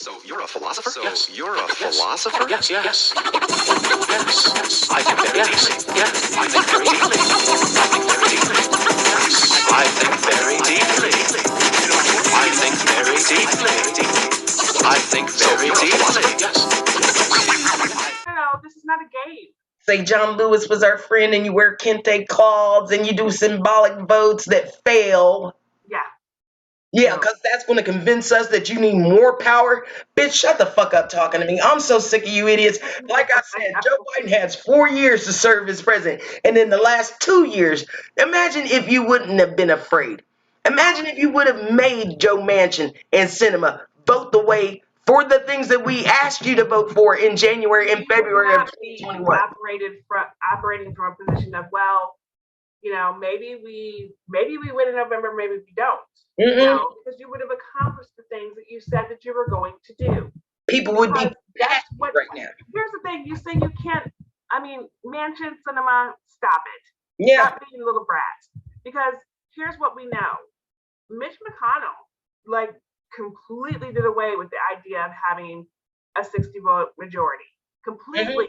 So you're a philosopher? Yes. You're a philosopher? Yes. Yes. I think very deeply. Yes. I think very deeply. I think very deeply. I think very deeply. I think very deeply. Yes. No, this is not a game. Say John Lewis was our friend and you wear kente cloths and you do symbolic votes that fail. Yeah. Yeah, because that's going to convince us that you need more power. Bitch, shut the fuck up talking to me. I'm so sick of you idiots. Like I said, Joe Biden has 4 years to serve as president. And in the last 2 years, imagine if you wouldn't have been afraid. Imagine if you would have made Joe Manchin and Sinema vote the way for the things that we asked you to vote for in January and February of 2021. Operating from a position of, well, you know, maybe we win in November, maybe we don't. You know, because you would have accomplished the things that you said that you were going to do. People would be That's what right now. Here's the thing: you say you can't. I mean, Manchin, Sinema, stop it. Yeah. Stop being little brats. Because here's what we know: Mitch McConnell, like, completely did away with the idea of having a 60-vote majority. Completely.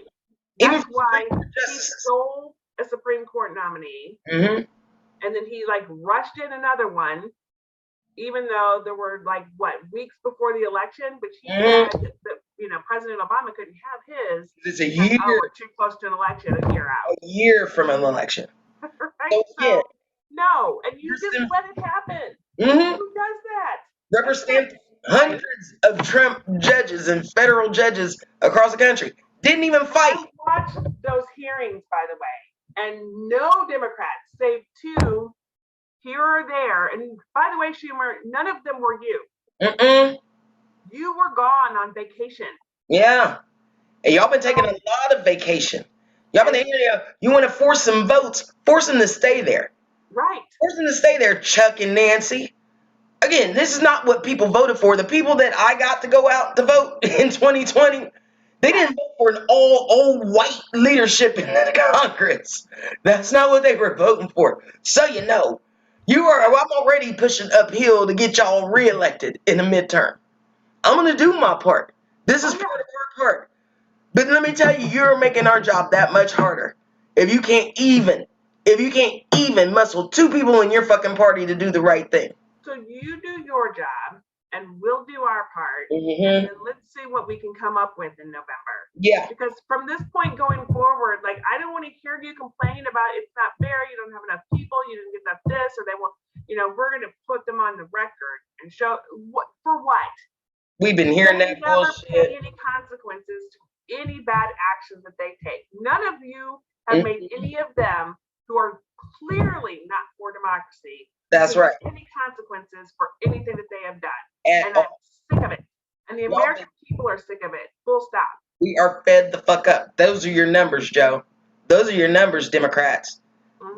That's why he stole a Supreme Court nominee, and then he like rushed in another one, even though there were like weeks before the election, but he had that, you know, President Obama couldn't have his. It's a year. Oh, we're too close to an election, a year out. A year from an election. Right? So, no, and you just let it happen. Who does that? Rubber stamped hundreds of Trump judges and federal judges across the country. Didn't even fight. I watched those hearings, by the way, and no Democrats, save two here or there. And by the way, Schumer, none of them were you. You were gone on vacation. Yeah. And y'all been taking a lot of vacation. Y'all been you want to force some votes, force them to stay there. Right. Force them to stay there, Chuck and Nancy. Again, this is not what people voted for. The people that I got to go out to vote in 2020, they didn't vote for an all white leadership in the Congress. That's not what they were voting for. So you know, I'm already pushing uphill to get y'all reelected in the midterm. I'm going to do my part. This is part of our part. But let me tell you, you're making our job that much harder. If you can't even muscle two people in your fucking party to do the right thing. So you do your job, and we'll do our part, and let's see what we can come up with in November. Yeah. Because from this point going forward, like, I don't want to hear you complain about it's not fair, you don't have enough people, you didn't get enough this, or they won't, you know, we're going to put them on the record and show what for what. We've been hearing that bullshit. Never pay any consequences to any bad actions that they take. None of you have made any of them who are clearly not for democracy. That's right. Any consequences for anything that they have done. And I'm sick of it. And the American people are sick of it. Full stop. We are fed the fuck up. Those are your numbers, Joe. Those are your numbers, Democrats.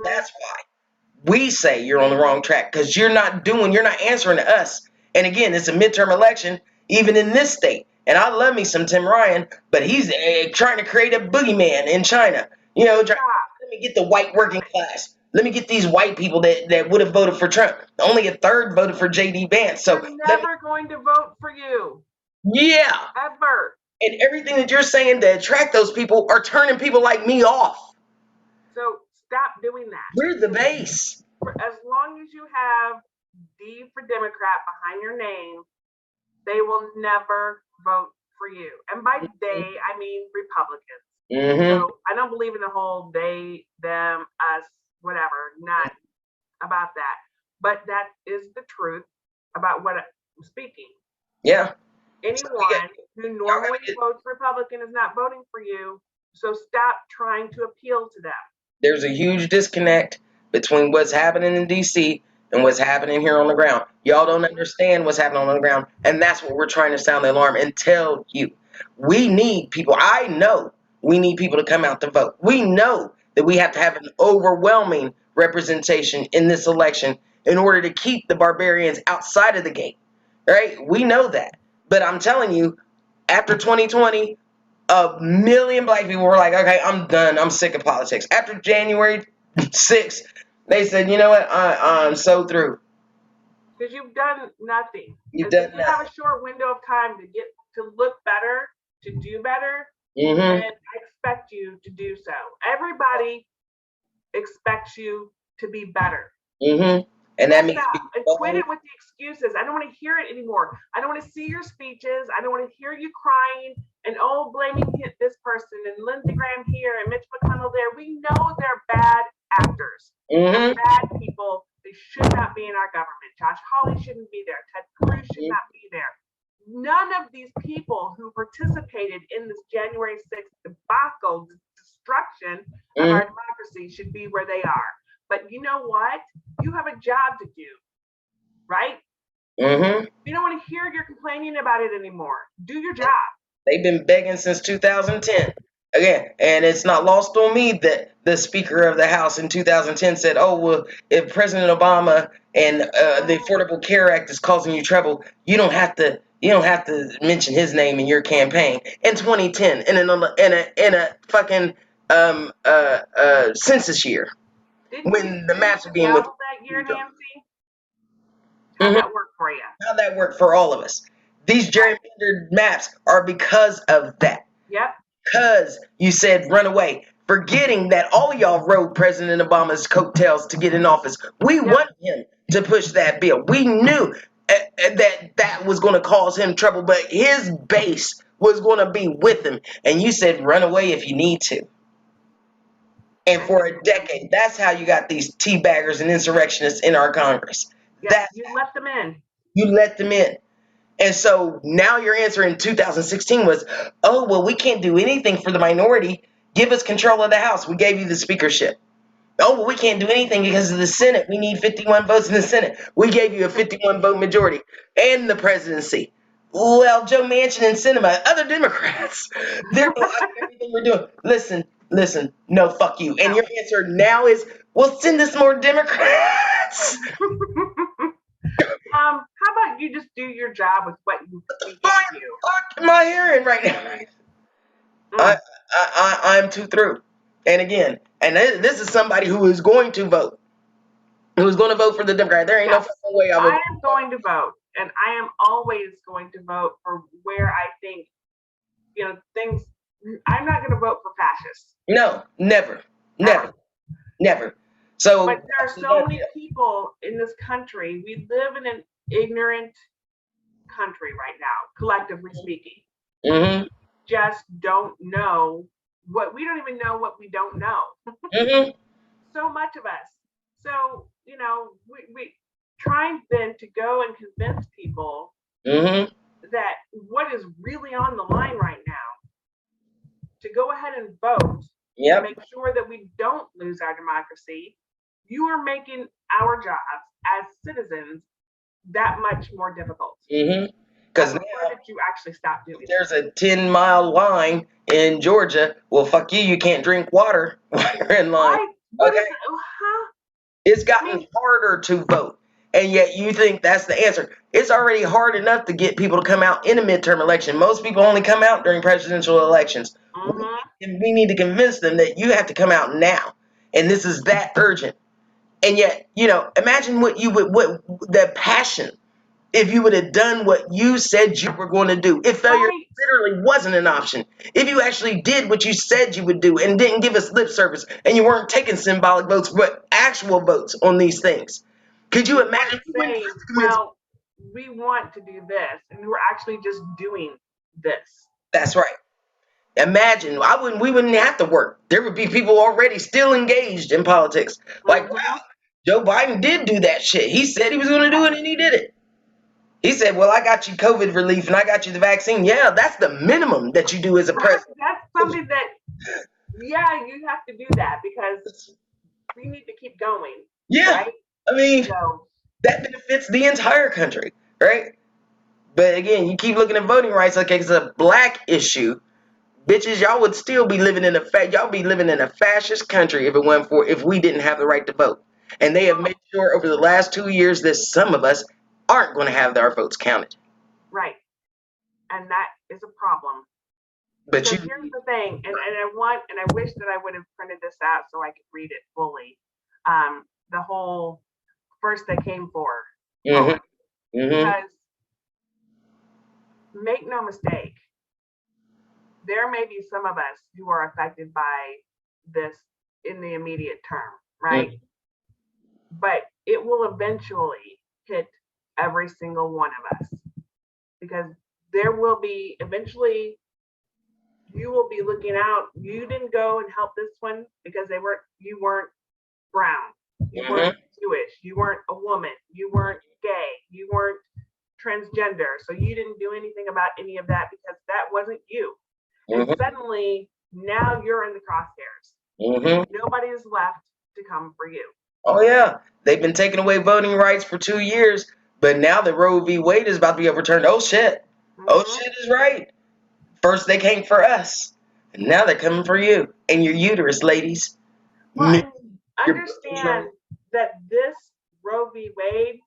That's why we say you're on the wrong track, because you're not answering to us. And again, it's a midterm election, even in this state. And I love me some Tim Ryan, but he's trying to create a boogeyman in China. You know, let me get the white working class. Let me get these white people that would have voted for Trump. Only a third voted for J.D. Vance. So they're never going to vote for you. Yeah. Ever. And everything that you're saying to attract those people are turning people like me off. So stop doing that. We're the base. As long as you have D for Democrat behind your name, they will never vote for you. And by they, I mean Republicans. So I don't believe in the whole they, them, us, whatever, not about that. But that is the truth about what I'm speaking. Yeah. Anyone who normally votes Republican is not voting for you, so stop trying to appeal to them. There's a huge disconnect between what's happening in D.C. and what's happening here on the ground. Y'all don't understand what's happening on the ground, and that's what we're trying to sound the alarm and tell you. We need people. I know we need people to come out to vote. We know that we have to have an overwhelming representation in this election in order to keep the barbarians outside of the gate, right? We know that. But I'm telling you, after 2020, 1 million black people were like, okay, I'm done. I'm sick of politics. After January 6th, they said, you know what? I'm so through. Because you've done nothing. You've done nothing. You have a short window of time to get to look better, to do better, Mm-hmm. then I expect you to do so. Everybody expects you to be better. Mm-hmm. And that means And quit it with the excuses. I don't want to hear it anymore. I don't want to see your speeches. I don't want to hear you crying and blaming this person and Lindsey Graham here and Mitch McConnell there. We know they're bad actors. They're bad people. They should not be in our government. Josh Hawley shouldn't be there. Ted Cruz should not be there. None of these people who participated in this January 6th debacle, destruction of our democracy, should be where they are. But you know what? You have a job to do, right? Mm-hmm. We don't want to hear you're complaining about it anymore. Do your job. They've been begging since 2010. Again, and it's not lost on me that the Speaker of the House in 2010 said, "Oh well, if President Obama and the Affordable Care Act is causing you trouble, you don't have to mention his name in your campaign." In 2010, in a fucking census year, when the maps are being that year, Nancy, how'd that work for you? How'd that work for all of us? These gerrymandered maps are because of that. Yep. Because you said run away, forgetting that all y'all rode President Obama's coattails to get in office. We wanted him to push that bill. We knew that was going to cause him trouble, but his base was going to be with him. And you said run away if you need to. And for a decade, that's how you got these teabaggers and insurrectionists in our Congress. Yes, you let them in. You let them in. And so now your answer in 2016 was, oh, well, we can't do anything for the minority. Give us control of the House. We gave you the speakership. Oh, well, we can't do anything because of the Senate. We need 51 votes in the Senate. We gave you a 51 vote majority and the presidency. Well, Joe Manchin and Sinema, other Democrats, they're blocking everything we're doing. Listen, no, fuck you. And your answer now is, well, send us more Democrats. How about you just do your job with what you do? Fuck am I hearing right now? I'm too through. And again, and this is somebody who is going to vote. Who's going to vote for the Democrat. There ain't no fucking way I am going to vote. And I am always going to vote for where I think, things. I'm not going to vote for fascists. No, never. So, but there are so many people in this country. We live in an ignorant country right now, collectively speaking. Mm-hmm. Just don't know we don't even know what we don't know. Mm-hmm. So much of us. So, we trying then to go and convince people that what is really on the line right now, to go ahead and vote, to make sure that we don't lose our democracy. You are making our jobs as citizens that much more difficult. Because now that you actually stop doing there's a 10-mile line in Georgia. Well, fuck you. You can't drink water while you're in line. Okay. It's gotten harder to vote. And yet you think that's the answer. It's already hard enough to get people to come out in a midterm election. Most people only come out during presidential elections. And we need to convince them that you have to come out now. And this is that urgent. And yet, imagine what the passion, if you would have done what you said you were going to do. If failure literally wasn't an option. If you actually did what you said you would do and didn't give us lip service and you weren't taking symbolic votes, but actual votes on these things. Could you imagine saying, well, we want to do this, and we're actually just doing this? That's right. Imagine, we wouldn't have to work. There would be people already still engaged in politics. Like, wow, Joe Biden did do that shit. He said he was going to do it, and he did it. He said, well, I got you COVID relief, and I got you the vaccine. Yeah, that's the minimum that you do as a president. That's something that, you have to do that because we need to keep going. Yeah. Right? I mean, that benefits the entire country, right? But again, you keep looking at voting rights like it's a black issue. Bitches, y'all would still be living in a fascist country if we didn't have the right to vote. And they have made sure over the last 2 years that some of us aren't going to have our votes counted. Right. And that is a problem. But here's the thing, and I wish that I would have printed this out so I could read it fully. The whole first they came for. Because make no mistake, there may be some of us who are affected by this in the immediate term, right? But it will eventually hit every single one of us, because there will be eventually, you will be looking out. You didn't go and help this one because you weren't brown, you weren't Jewish, you weren't a woman, you weren't gay, you weren't transgender, so you didn't do anything about any of that because that wasn't you. And suddenly now you're in the crosshairs. Nobody is left to come for you. Oh yeah, they've been taking away voting rights for 2 years, but now that Roe v. Wade is about to be overturned, oh shit is right. First they came for us, and now they're coming for you and your uterus, ladies. Well, understand that this Roe v. Wade,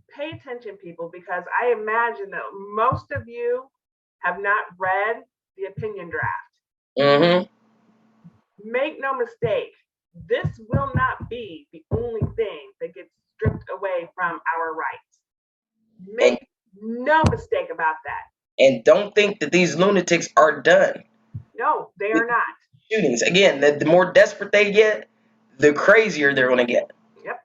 pay attention, people, because I imagine that most of you have not read the opinion draft. Make no mistake, this will not be the only thing that gets stripped away from our rights. Make no mistake about that. And don't think that these lunatics are done. No, they are not. Shootings. Again, the more desperate they get, the crazier they're going to get. Yep.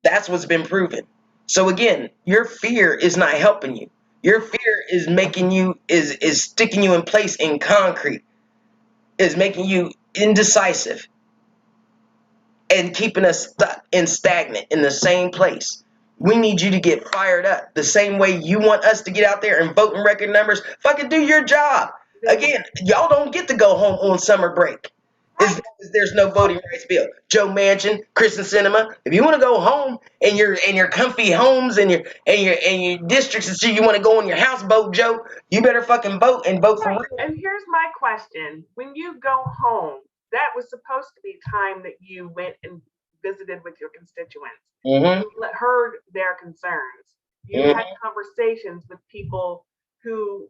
That's what's been proven. So again, your fear is not helping you. Your fear is making you, is sticking you in place in concrete, is making you indecisive and keeping us stuck and stagnant in the same place. We need you to get fired up the same way you want us to get out there and vote in record numbers. Fucking do your job. Again, y'all don't get to go home on summer break. There's no voting rights bill. Joe Manchin, Kristen Sinema, if you want to go home in your comfy homes and your districts and shit, you want to go on your houseboat, Joe, you better fucking vote and vote for real. And here's my question. When you go home, that was supposed to be time that you went and visited with your constituents. You heard their concerns. You had conversations with people who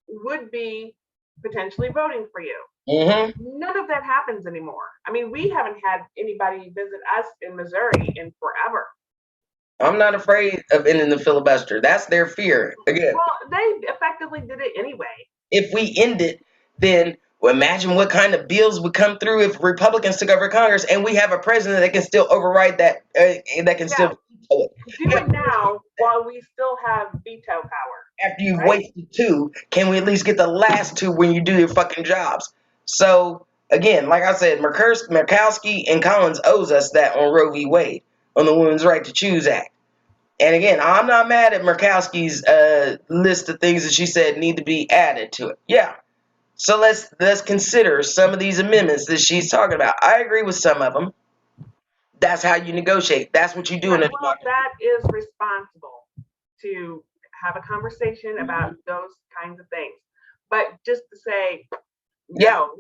would be potentially voting for you. None of that happens anymore. I mean, we haven't had anybody visit us in Missouri in forever. I'm not afraid of ending the filibuster. That's their fear. Again, well, they effectively did it anyway. If we end it, then imagine what kind of bills would come through if Republicans took over Congress and we have a president that can still override that, that can still veto it. Do it now while we still have veto power. After you've wasted 2, can we at least get the last 2 when you do your fucking jobs? So, again, like I said, Murkowski and Collins owes us that on Roe v. Wade, on the Women's Right to Choose Act. And again, I'm not mad at Murkowski's list of things that she said need to be added to it. Yeah. So let's consider some of these amendments that she's talking about. I agree with some of them. That's how you negotiate. That's what you do in a democracy. That is responsible to have a conversation about those kinds of things. But just to say, no,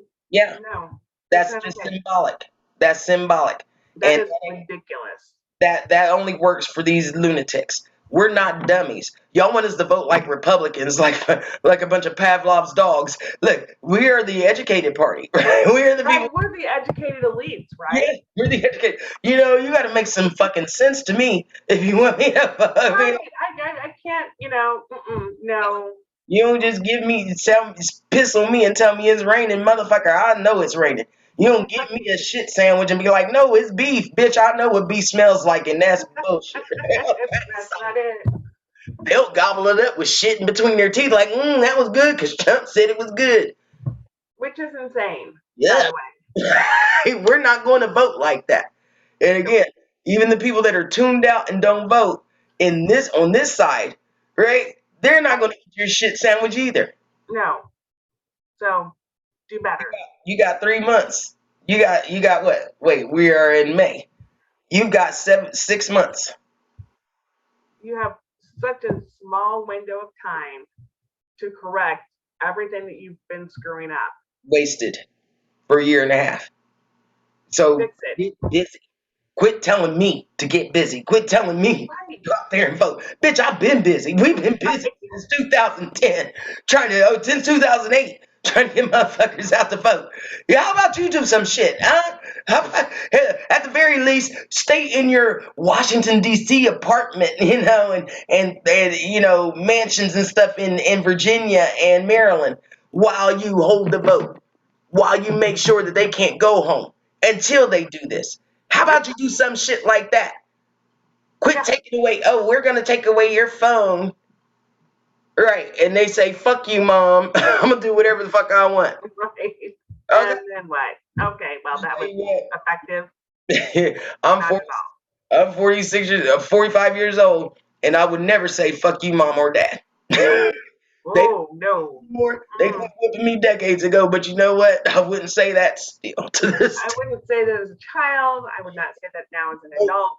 that's just symbolic. That's symbolic. That is ridiculous. That only works for these lunatics. We're not dummies. Y'all want us to vote like Republicans, like a bunch of Pavlov's dogs. Look, we are the educated party. We are the people. We're the educated elites, right? Yeah, we're the educated. You know, you got to make some fucking sense to me if you want me to vote. I can't. No. You don't just piss on me and tell me it's raining, motherfucker. I know it's raining. You don't give me a shit sandwich and be like, no, it's beef. Bitch, I know what beef smells like, and that's bullshit. That's not it. They'll gobble it up with shit in between their teeth like, that was good because Trump said it was good. Which is insane. Yeah. We're not going to vote like that. And again, even the people that are tuned out and don't vote on this side, right? They're not going to eat your shit sandwich either. No. So do better. You got 3 months. You got what? Wait, we are in May. You've got 6 months. You have such a small window of time to correct everything that you've been screwing up. Wasted for a year and a half. So fix it. Get busy. Quit telling me to get busy. Quit telling me to go out there and vote. Bitch, I've been busy. We've been busy since 2010. Since 2008. trying to get motherfuckers out to vote. Yeah, how about you do some shit, huh? How about, at the very least, stay in your Washington D.C. apartment, and mansions and stuff in Virginia and Maryland while you hold the vote, while you make sure that they can't go home until they do this. How about you do some shit like that? Quit Yeah. taking away. Oh, we're gonna take away your phone. Right, and they say, "Fuck you, mom. I'm gonna do whatever the fuck I want." Right. Okay. And then what? Okay, well, that was effective. I'm Not 40, at all. I'm 46 years, 45 years old, and I would never say "fuck you, mom" or dad. they Oh, no. they quit whipping me decades ago, but you know what? I wouldn't say that still to this I day. wouldn't say that as a child. I would not say that now as an adult.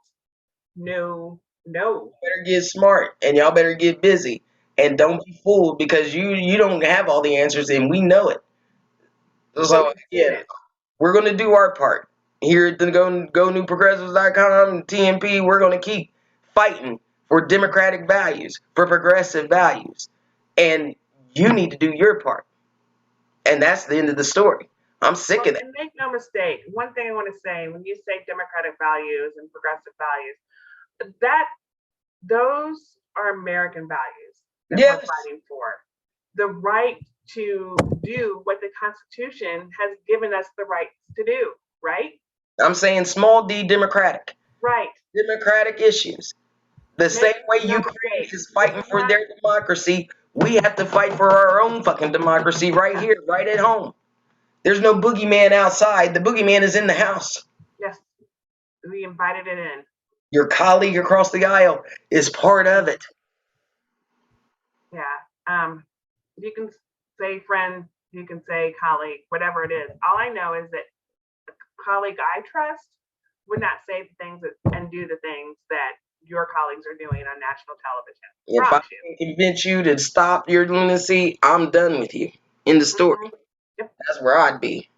No. Better get smart, and y'all better get busy, and don't be fooled because you don't have all the answers, and we know it. So We've seen again, it. we're going to do our part here at the GoNewProgressives.com, TMP. We're going to keep fighting for democratic values, for progressive values, and you need to do your part. And that's the end of the story. I'm sick of that. And make no mistake, one thing I want to say, when you say democratic values and progressive values, those are American values that Yes. we're fighting for. The right to do what the Constitution has given us the rights to do, right? I'm saying small d democratic. Right. Democratic issues. The same way Ukraine is fighting for their democracy, we have to fight for our own fucking democracy right here, right at home. There's no boogeyman outside. The boogeyman is in the house. Yes. We invited it in. Your colleague across the aisle is part of it. Yeah. You can say friend, you can say colleague, whatever it is. All I know is that the colleague I trust would not say the things and do the things that your colleagues are doing on national television. If I can convince you to stop your lunacy, I'm done with you. In the story. Yep. That's where I'd be.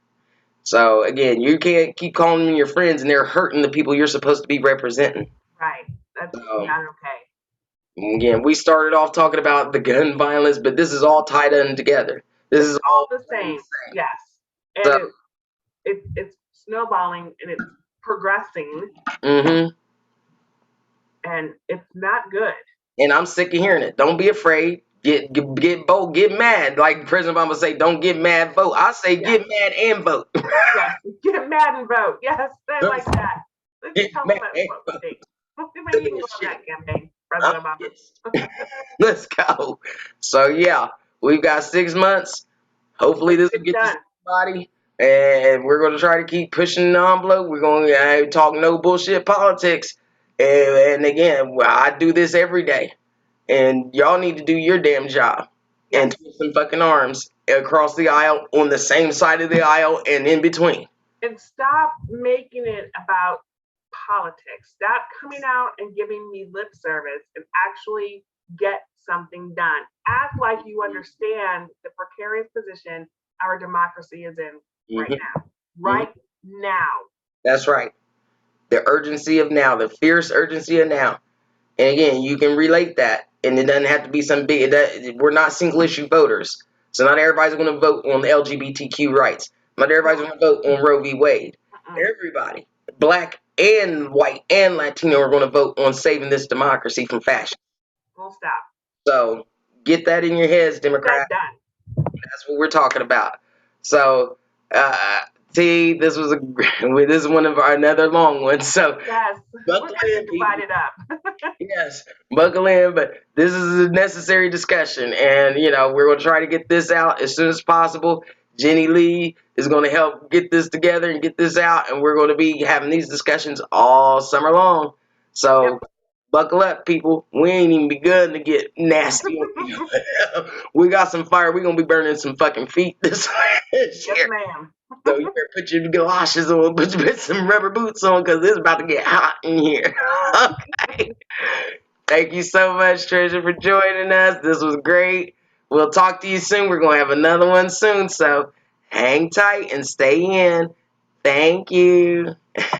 So again, you can't keep calling them your friends and they're hurting the people you're supposed to be representing. Right. That's not okay. Again, we started off talking about the gun violence, but this is all tied in together. This is all the same. Yes. And So- it's snowballing and it's progressing Mm-hmm. and it's not good. And I'm sick of hearing it. Don't be afraid. Get bold. Get mad. Like President Obama say, don't get mad, vote. I say get mad and vote. Yes. Get mad and vote. Yes. I like that. Let's Get talk mad about and what we think. Maybe you can go on that campaign, President Obama. Let's go. So yeah, we've got 6 months. Hopefully this will get to somebody. And we're going to try to keep pushing the envelope. We're going to talk no bullshit politics. And again, I do this every day. And y'all need to do your damn job. And twist some fucking arms across the aisle, on the same side of the aisle, and in between. And stop making it about politics. Stop coming out and giving me lip service and actually get something done. Act like you understand the precarious position our democracy is in right now. Right now. That's right. The urgency of now, the fierce urgency of now. And again, you can relate that. And it doesn't have to be some big, we're not single issue voters. So not everybody's going to vote on the LGBTQ rights. Not everybody's going to vote on Roe v. Wade. Everybody, black and white and Latino, are going to vote on saving this democracy from fascism. Full stop. So get that in your heads, Democrats. That's what we're talking about. So, T, this is one of our another long one. So yes, buckle in, divide it up. Yes, buckle in. But this is a necessary discussion, and we're going to try to get this out as soon as possible. Jenny Lee is going to help get this together and get this out, and we're going to be having these discussions all summer long. So buckle up, people. We ain't even begun to get nasty. We got some fire. We're going to be burning some fucking feet this year. Yes, ma'am. So you better put your galoshes on, put some rubber boots on, because it's about to get hot in here. Okay. Thank you so much, Treasure, for joining us. This was great. We'll talk to you soon. We're going to have another one soon. So hang tight and stay in. Thank you.